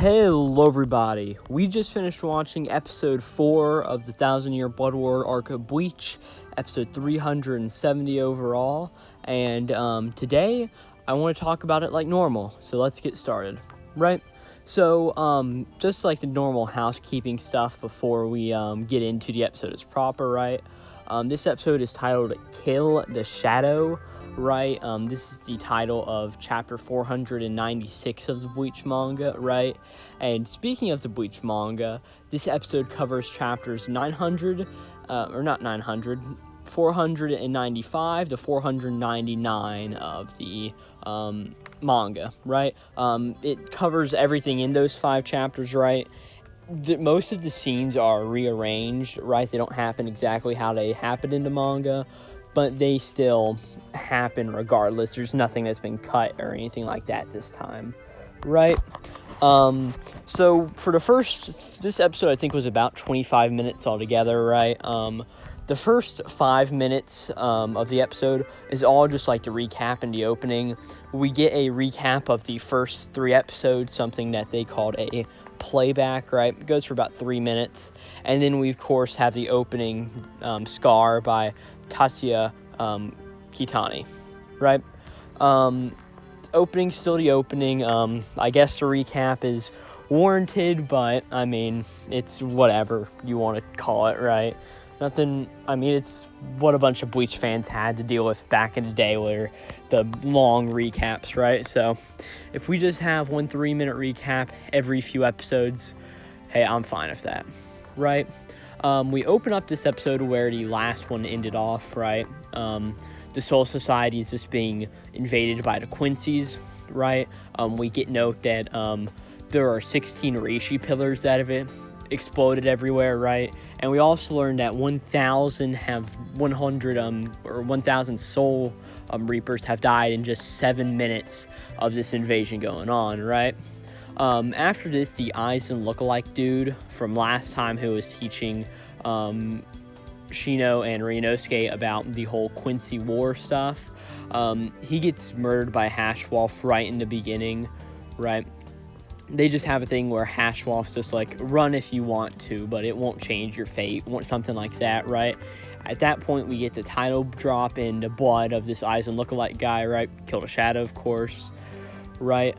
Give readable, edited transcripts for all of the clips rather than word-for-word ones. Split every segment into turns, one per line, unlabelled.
Hello everybody, we just finished watching episode 4 of the 1000-Year Blood War arc of Bleach, episode 370 overall, and today I want to talk about it like normal, so let's get started, right? So, just like the normal housekeeping stuff before we get into the episode as proper, right? This episode is titled Kill the Shadow, right? This is the title of chapter 496 of the Bleach manga, right? And speaking of the Bleach manga, this episode covers chapters 495 to 499 of the manga, right? It covers everything in those 5 chapters, right? Most of the scenes are rearranged, right? They don't happen exactly how they happened in the manga, but they still happen regardless. There's nothing that's been cut or anything like that this time, right? So for this episode I think was about 25 minutes altogether, right? The first 5 minutes of the episode is all just like the recap and the opening. We get a recap of the first 3 episodes, something that they called a playback, right? It goes for about 3 minutes. And then we, of course, have the opening Scar by Tatsuya Kitani, right? Opening, still the opening. I guess the recap is warranted, but, I mean, it's whatever you want to call it, right? Nothing, I mean, it's what a bunch of Bleach fans had to deal with back in the day, where the long recaps, right? So, if we just have 1 3-minute recap every few episodes, hey, I'm fine with that, right? We open up this episode where the last one ended off, right? The Soul Society is just being invaded by the Quincy's, right? We get note that there are 16 Reishi pillars that have exploded everywhere, right? And we also learned that 1,000 Soul Reapers have died in just 7 minutes of this invasion going on, right? After this, the Aizen lookalike dude from last time, who was teaching Shino and Ryunosuke about the whole Quincy War stuff, he gets murdered by Hashwolf right in the beginning, right? They just have a thing where Hashwolf's just like, run if you want to, but it won't change your fate, something like that, right? At that point, we get the title drop in the blood of this Aizen lookalike guy, right? Kill the Shadow, of course, right?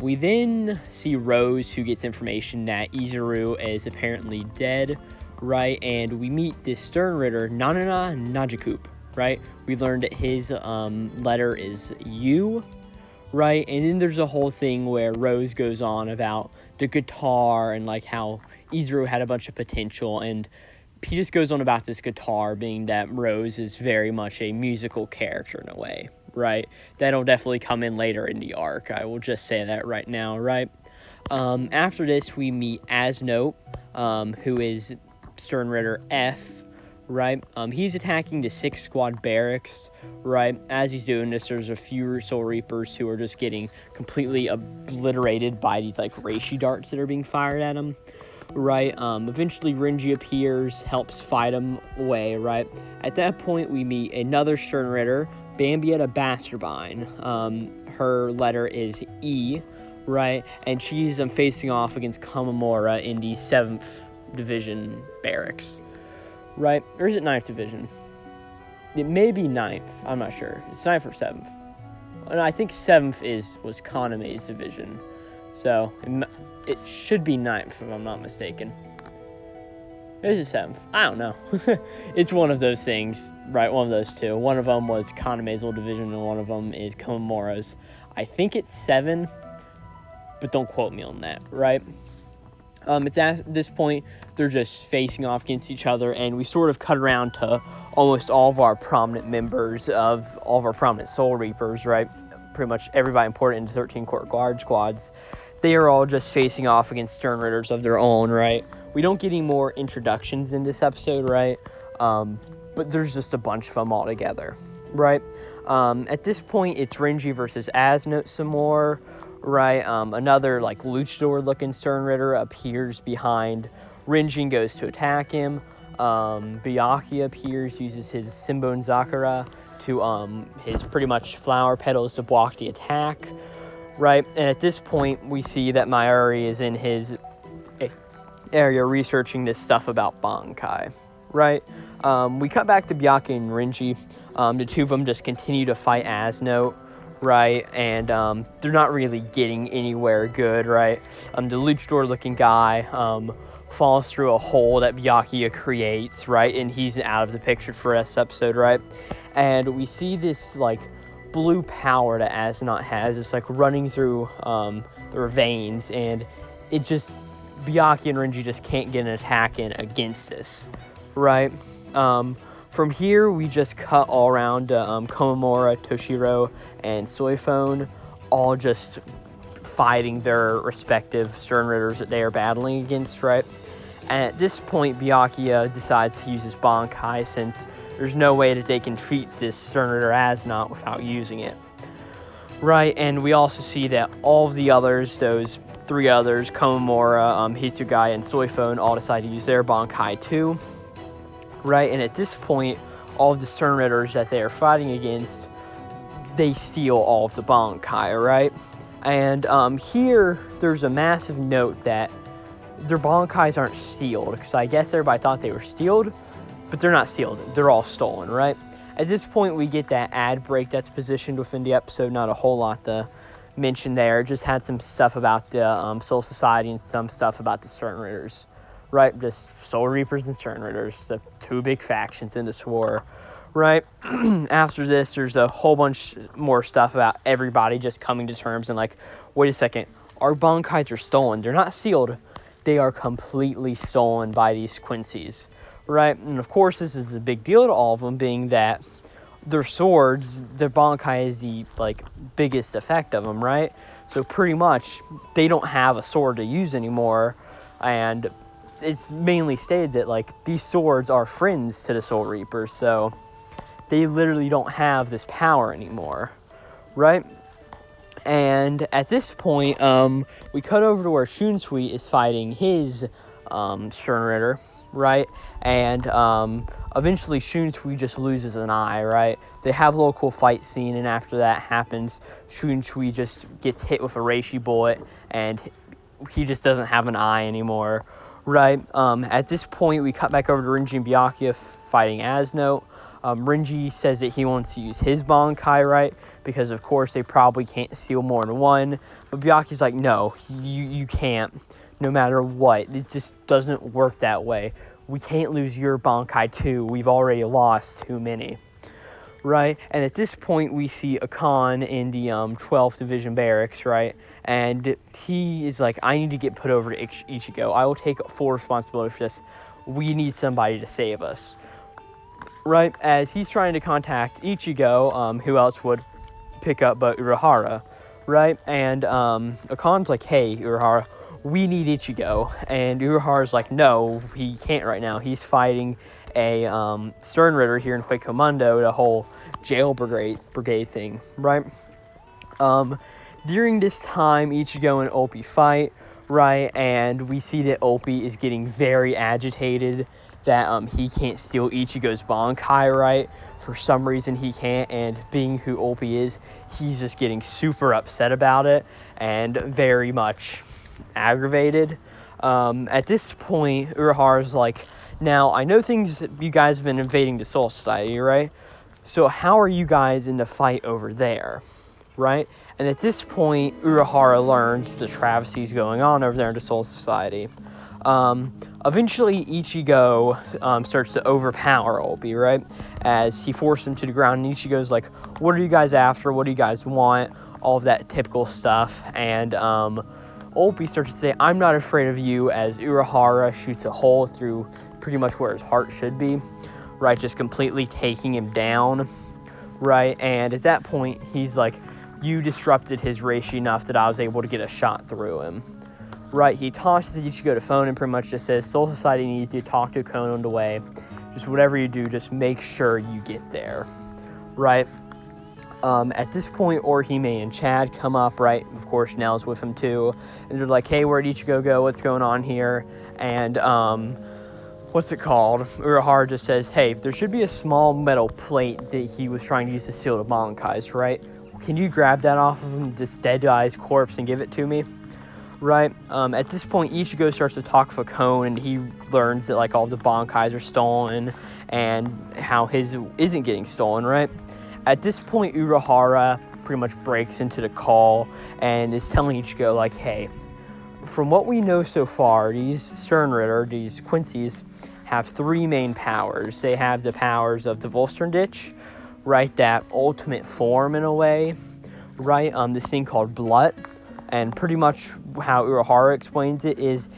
We then see Rose, who gets information that Izuru is apparently dead, right? And we meet this Stern Ritter, Nanana Najakup, right? We learned that his letter is U, right? And then there's a whole thing where Rose goes on about the guitar and like how Izuru had a bunch of potential, and he just goes on about this guitar, being that Rose is very much a musical character in a way, right? That'll definitely come in later in the arc. I will just say that right now, right? After this, we meet Asnote, who is Stern Ritter F, right? He's attacking the 6 squad barracks, right? As he's doing this, there's a few Soul Reapers who are just getting completely obliterated by these like Reishi darts that are being fired at him, right? Eventually Renji appears, helps fight him away, right? At that point, we meet another Stern Ritter, Bambietta Basterbine. Her letter is E, right? And she's facing off against Kamamura in the 7th Division barracks, right? Or is it 9th Division? It may be 9th. I'm not sure. It's 9th or 7th. And I think 7th was Kaname's division. So, it should be 9th, if I'm not mistaken. Is it 7th? I don't know. It's one of those things, right? One of those two. One of them was Kaname's old division, and one of them is Komamura's. I think it's 7, but don't quote me on that, right? It's at this point, they're just facing off against each other, and we sort of cut around to almost all of our prominent members of all of our prominent Soul Reapers, right? Pretty much everybody important in the 13 Court Guard squads. They are all just facing off against Stern Ritters of their own, right? We don't get any more introductions in this episode, right? But there's just a bunch of them all together, right? At this point, it's Renji versus Asnote some more, right? Another like luchador looking Stern Ritter appears behind Renji and goes to attack him. Byakuya appears, uses his Simbone Zakura to his pretty much flower petals to block the attack, right? And at this point, we see that Mayuri is in his area researching this stuff about Bankai, right? We cut back to Byakuya and Renji. The two of them just continue to fight Asno, right? And they're not really getting anywhere good, right? The luchador-looking guy falls through a hole that Byakuya creates, right? And he's out of the picture for this episode, right? And we see this, like, blue power that Asnot has. It's, like, running through their veins, and it just... Byakuya and Renji just can't get an attack in against this, right? From here, we just cut all around Komamura, Toshiro, and Soifone, all just fighting their respective Stern Ritters that they are battling against, right? And at this point, Byakuya decides to use his Bankai, since there's no way that they can defeat this Stern Ritter Asnot without using it, right? And we also see that all of the others, those 3 others, Komamura, Hitsugai, and Soifone, all decide to use their Bankai too, right? And at this point, all of the Stern Ritters that they are fighting against, they steal all of the Bankai, right? And here, there's a massive note that their Bankais aren't sealed, because I guess everybody thought they were sealed, but they're not sealed. They're all stolen, right? At this point, we get that ad break that's positioned within the episode. Not a whole lot to mention there. Just had some stuff about the Soul Society and some stuff about the Stern Ritters, right? Just Soul Reapers and Stern Ritters, the 2 big factions in this war, right? After this, there's a whole bunch more stuff about everybody just coming to terms and like, wait a second, our Bankais are stolen. They're not sealed. They are completely stolen by these Quincy's, right? And of course, this is a big deal to all of them, being that their swords, their Bankai is the, like, biggest effect of them, right? So pretty much, they don't have a sword to use anymore, and it's mainly stated that, like, these swords are friends to the Soul Reapers, so they literally don't have this power anymore, right? And at this point, we cut over to where Shunsui is fighting his Stern Ritter, right? And eventually Shunsui just loses an eye, right? They have a little cool fight scene, and after that happens, Shunsui just gets hit with a reishi bullet, and he just doesn't have an eye anymore, right? At this point, we cut back over to Renji and Byakuya fighting Asno. Renji says that he wants to use his Bankai, right? Because, of course, they probably can't steal more than one. But Byakuya's like, no, you can't, no matter what. It just doesn't work that way. We can't lose your Bankai too. We've already lost too many, right? And at this point, we see Akan in the 12th Division Barracks, right? And he is like, I need to get put over to Ichigo. I will take full responsibility for this. We need somebody to save us, right? As he's trying to contact Ichigo, who else would pick up but Urahara, right? And Akan's like, hey, Urahara, we need Ichigo. And Urahara's like, no, he can't right now. He's fighting a Stern Ritter here in Huecomundo, the whole jail brigade thing, right? During this time, Ichigo and Opie fight, right? And we see that Opie is getting very agitated that he can't steal Ichigo's Bankai, right? For some reason he can't, and being who Opie is, he's just getting super upset about it and very much aggravated. At this point, Urahara's like, now, I know you guys have been invading the Soul Society, right? So how are you guys in the fight over there, right? And at this point, Urahara learns the travesties going on over there in the Soul Society. Eventually, Ichigo starts to overpower Opie, right? As he forces him to the ground, and Ichigo's like, what are you guys after? What do you guys want? All of that typical stuff. And Opie starts to say, I'm not afraid of you, as Urahara shoots a hole through pretty much where his heart should be, right? Just completely taking him down, right? And at that point, he's like, you disrupted his reishi enough that I was able to get a shot through him, right? He tosses Ichigo to phone and pretty much just says, Soul Society needs you to talk to Kono on the way. Just whatever you do, just make sure you get there, right? At this point, Orihime and Chad come up, right? Of course, Nell's with him too. And they're like, hey, where'd Ichigo go? What's going on here? And, what's it called? Urahara just says, hey, there should be a small metal plate that he was trying to use to seal the Bankais, right? can you grab that off of him, this dead guy's corpse, and give it to me? Right? At this point, Ichigo starts to talk Faron, and he learns that, like, all the Bankais are stolen, and how his isn't getting stolen, right? At this point, Urahara pretty much breaks into the call, and is telling Ichigo, like, hey, from what we know so far, these Sternritter, these Quincy's, have three main powers. They have the powers of the Volsterndytch, right, that ultimate form in a way, right, this thing called Blut, and pretty much how Urahara explains it is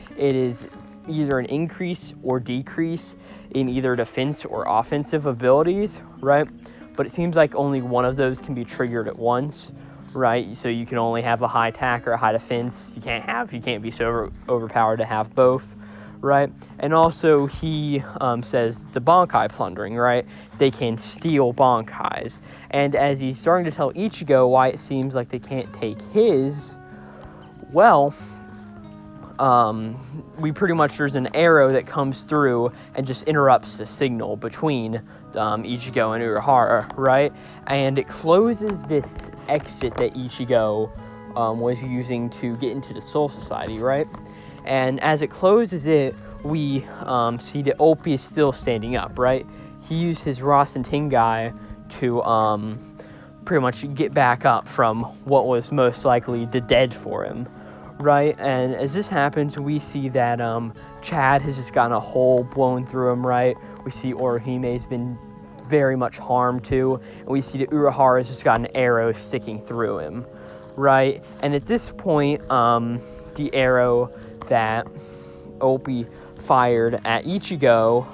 either an increase or decrease in either defense or offensive abilities, right, but it seems like only one of those can be triggered at once, right, so you can only have a high attack or a high defense. You can't be so overpowered to have both, right? And also he says the Bankai plundering, right? They can steal Bankais. And as he's starting to tell Ichigo why it seems like they can't take his, well, we pretty much, there's an arrow that comes through and just interrupts the signal between Ichigo and Urahara, right? And it closes this exit that Ichigo was using to get into the Soul Society, right? And as it closes it, we see that Opie is still standing up, right? He used his Rasen Tengai to pretty much get back up from what was most likely the dead for him, right? And as this happens, we see that Chad has just gotten a hole blown through him, right? We see Orihime's been very much harmed too, and we see that Urahara's just got an arrow sticking through him, right? And at this point, the arrow that Opie fired at Ichigo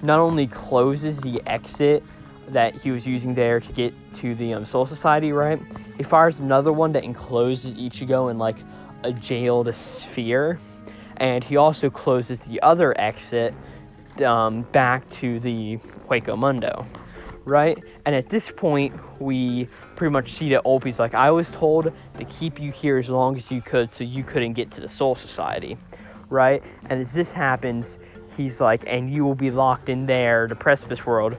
not only closes the exit that he was using there to get to the Soul Society, right? He fires another one that encloses Ichigo in like a jailed sphere, and he also closes the other exit back to the Hueco Mundo, right? And at this point, we pretty much see that Opie's like, I was told to keep you here as long as you could so you couldn't get to the Soul Society, right? And as this happens, he's like, and you will be locked in there, the Precipice World,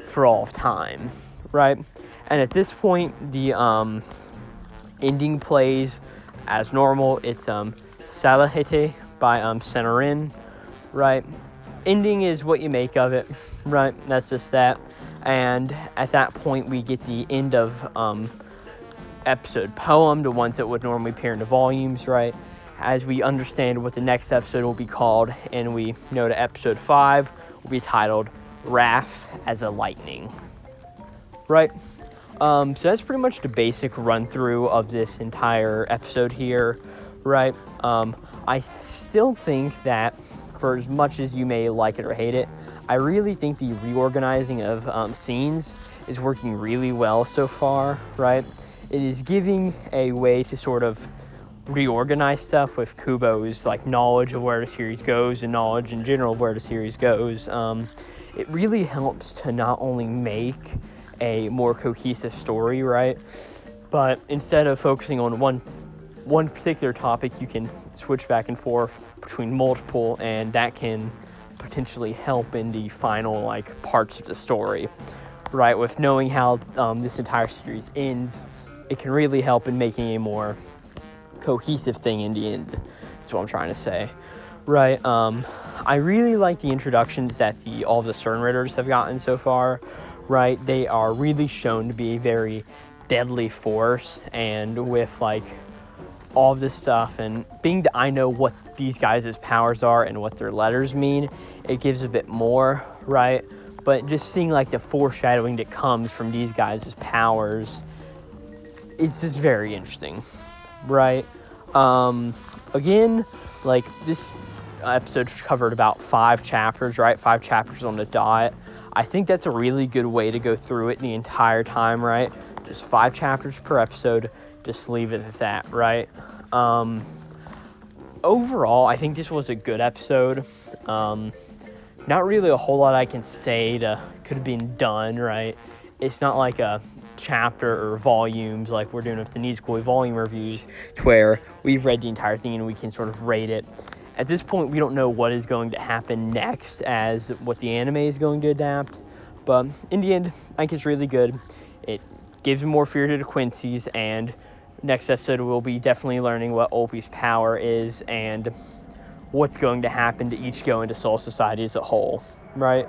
for all of time, right? And at this point, the ending plays as normal. It's Salahete by Serian, right? Ending is what you make of it, right? That's just that. And at that point, we get the end of episode poem, the ones that would normally appear in the volumes, right? As we understand what the next episode will be called, and we know that episode 5 will be titled Wrath as a Lightning, right? So that's pretty much the basic run through of this entire episode here, right? I still think that for as much as you may like it or hate it, I really think the reorganizing of scenes is working really well so far, right? It is giving a way to sort of reorganize stuff with Kubo's like knowledge of where the series goes and knowledge in general of where the series goes. It really helps to not only make a more cohesive story, right? But instead of focusing on one particular topic, you can switch back and forth between multiple, and that can potentially help in the final like parts of the story, right? With knowing how this entire series ends, it can really help in making a more cohesive thing in the end. That's what I'm trying to say, right? I really like the introductions that all the Sternritters have gotten so far, right? They are really shown to be a very deadly force, and with like all of this stuff, and being that I know what these guys' powers are and what their letters mean, it gives a bit more, right? But just seeing like the foreshadowing that comes from these guys' powers, it's just very interesting, right? Again, like this episode covered about 5 chapters, right? 5 chapters on the dot. I think that's a really good way to go through it the entire time, right? Just 5 chapters per episode. Just leave it at that, right? Overall, I think this was a good episode. Not really a whole lot I can say could have been done, right? It's not like a chapter or volumes like we're doing with the Need School volume reviews, to where we've read the entire thing and we can sort of rate it. At this point, we don't know what is going to happen next as what the anime is going to adapt, but in the end, I think it's really good. It gives more fear to the Quincy's, and next episode we'll be definitely learning what Opie's power is and what's going to happen to each go into Soul Society as a whole, right?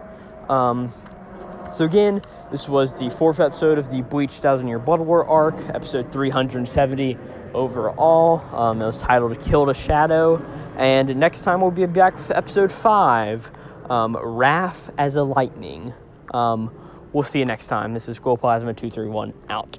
So again, this was the 4th episode of the Bleach 1000-Year Blood War arc, episode 370 overall. It was titled Kill the Shadow, and next time we'll be back with episode 5, Wrath as a Lightning. We'll see you next time. This is Glowplasma231 out.